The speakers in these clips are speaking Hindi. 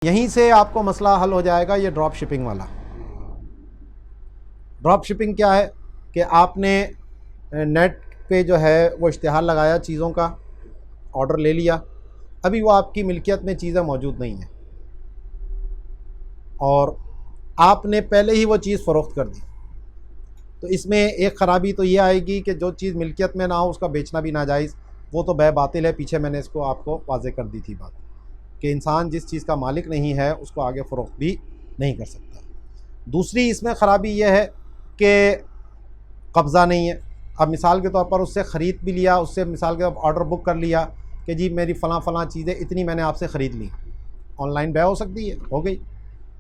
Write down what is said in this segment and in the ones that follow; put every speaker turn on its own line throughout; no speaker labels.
यहीं से आपको मसला हल हो जाएगा ये ड्रॉप शिपिंग वाला। ड्रॉप शिपिंग क्या है कि आपने नेट पे जो है वो इश्तिहार लगाया चीज़ों का, ऑर्डर ले लिया, अभी वो आपकी मिल्कियत में चीज़ें मौजूद नहीं हैं और आपने पहले ही वो चीज़ फ़रोख्त कर दी। तो इसमें एक ख़राबी तो ये आएगी कि जो चीज़ मिल्कियत में ना हो उसका बेचना भी नाजायज़, वो तो बै बातिल है। पीछे मैंने इसको आपको वाज़े कर दी थी बात कि इंसान जिस चीज़ का मालिक नहीं है उसको आगे फ़रोख्त भी नहीं कर सकता। दूसरी इसमें ख़राबी यह है कि कब्ज़ा नहीं है। अब मिसाल के तौर पर उससे ख़रीद भी लिया, उससे मिसाल के ऑर्डर बुक कर लिया कि जी मेरी फ़लाँ चीज़ें इतनी मैंने आपसे ख़रीद ली, ऑनलाइन बै हो सकती है, हो गई,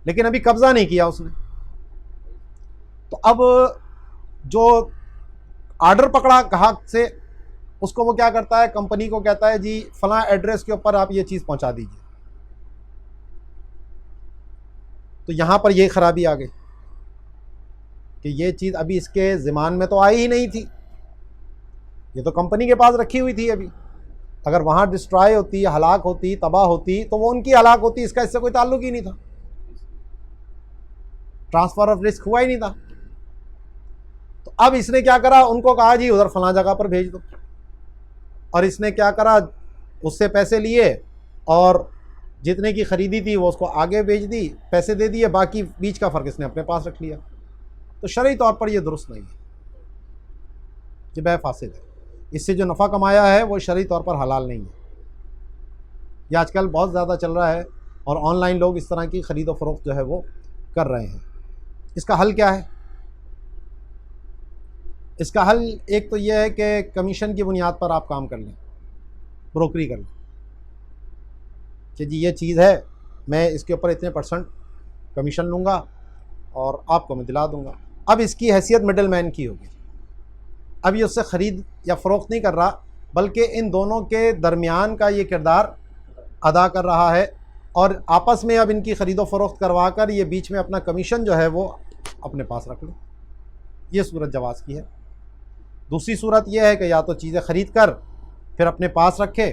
लेकिन अभी कब्ज़ा नहीं किया उसने। तो अब जो ऑर्डर पकड़ा ग्राहक से, उसको वो क्या करता है, कंपनी को कहता है जी फ़लाँ एड्रेस के ऊपर आप ये चीज़ पहुंचा दीजिए। तो यहाँ पर ये ख़राबी आ गई कि ये चीज़ अभी इसके ज़िमान में तो आई ही नहीं थी, ये तो कंपनी के पास रखी हुई थी। अभी अगर वहाँ डिस्ट्रॉय होती, हलाक होती, तबाह होती तो वो उनकी हलाक होती, इसका इससे कोई ताल्लुक ही नहीं था, ट्रांसफ़र ऑफ रिस्क हुआ ही नहीं था। तो अब इसने क्या करा, उनको कहा जी उधर फ़लाँ जगह पर भेज दो, और इसने क्या करा, उससे पैसे लिए और जितने की ख़रीदी थी वो उसको आगे भेज दी, पैसे दे दिए, बाकी बीच का फ़र्क इसने अपने पास रख लिया। तो शरई तौर पर ये दुरुस्त नहीं है, ये बै फासिद है। इससे जो नफ़ा कमाया है वो शरई तौर पर हलाल नहीं है। ये आजकल बहुत ज़्यादा चल रहा है और ऑनलाइन लोग इस तरह की ख़रीद व फ़रोख्त जो है वो कर रहे हैं। इसका हल क्या है? इसका हल एक तो ये है कि कमीशन की बुनियाद पर आप काम कर लें, ब्रोकरी कर लें कि जी ये चीज़ है, मैं इसके ऊपर इतने % कमीशन लूँगा और आपको मैं दिला दूँगा। अब इसकी हैसियत मिडल मैन की होगी। अब ये उससे ख़रीद या फ़रोख्त नहीं कर रहा, बल्कि इन दोनों के दरमियान का ये किरदार अदा कर रहा है और आपस में अब इनकी ख़रीदो फ़रोख्त करवा कर ये बीच में अपना कमीशन जो है वो अपने पास रख लो। ये सूरत जवाज़ की है। दूसरी सूरत यह है कि या तो चीज़ें ख़रीद कर फिर अपने पास रखे,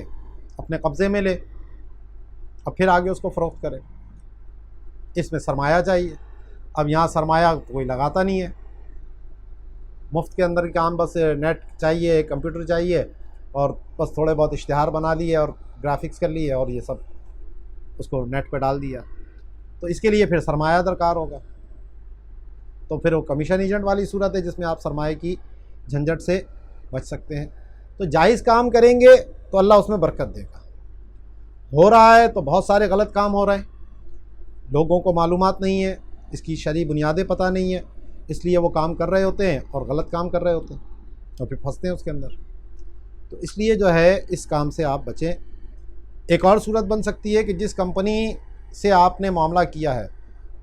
अपने कब्ज़े में ले, अब फिर आगे उसको फ़रोख्त करे। इसमें सरमाया चाहिए। अब यहाँ सरमाया कोई लगाता नहीं है, मुफ्त के अंदर काम, बस नेट चाहिए, कंप्यूटर चाहिए और बस थोड़े बहुत इश्तिहार बना लिए और ग्राफिक्स कर लिए और ये सब उसको नेट पे डाल दिया। तो इसके लिए फिर सरमाया दरकार होगा। तो फिर वो कमीशन एजेंट वाली सूरत है जिसमें आप सरमाए की झंझट से बच सकते हैं। तो जायज़ काम करेंगे तो अल्लाह उसमें बरकत देगा। हो रहा है तो बहुत सारे गलत काम हो रहे हैं, लोगों को मालूमात नहीं है, इसकी शरई बुनियादें पता नहीं है, इसलिए वो काम कर रहे होते हैं और गलत काम कर रहे होते हैं और फिर फंसते हैं उसके अंदर। तो इसलिए जो है इस काम से आप बचें। एक और सूरत बन सकती है कि जिस कंपनी से आपने मामला किया है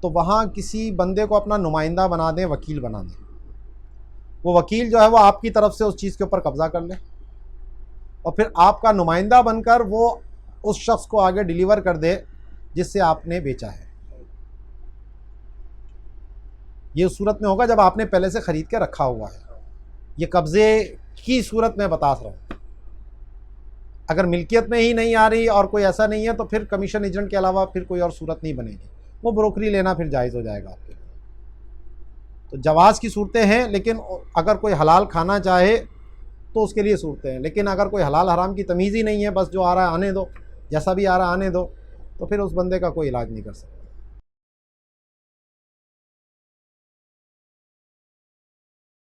तो वहाँ किसी बंदे को अपना नुमाइंदा बना दें, वकील बना दें। वो वकील जो है वो आपकी तरफ से उस चीज़ के ऊपर कब्ज़ा कर ले और फिर आपका नुमाइंदा बनकर वो उस शख्स को आगे डिलीवर कर दे जिससे आपने बेचा है। ये उस सूरत में होगा जब आपने पहले से ख़रीद के रखा हुआ है। ये कब्ज़े की सूरत में बता रहा हूँ। अगर मिल्कियत में ही नहीं आ रही और कोई ऐसा नहीं है तो फिर कमीशन एजेंट के अलावा फिर कोई और सूरत नहीं बनेगी, वो ब्रोकरी लेना फिर जायज़ हो जाएगा आपके लिए। तो जवाज़ की सूरतें हैं, लेकिन अगर कोई हलाल खाना चाहे तो उसके लिए सूरतें हैं। लेकिन अगर कोई हलाल हराम की तमीज़ ही नहीं है, बस जो आ रहा है आने दो, जैसा भी आ रहा है आने दो, तो फिर उस बंदे का कोई इलाज नहीं कर सकता।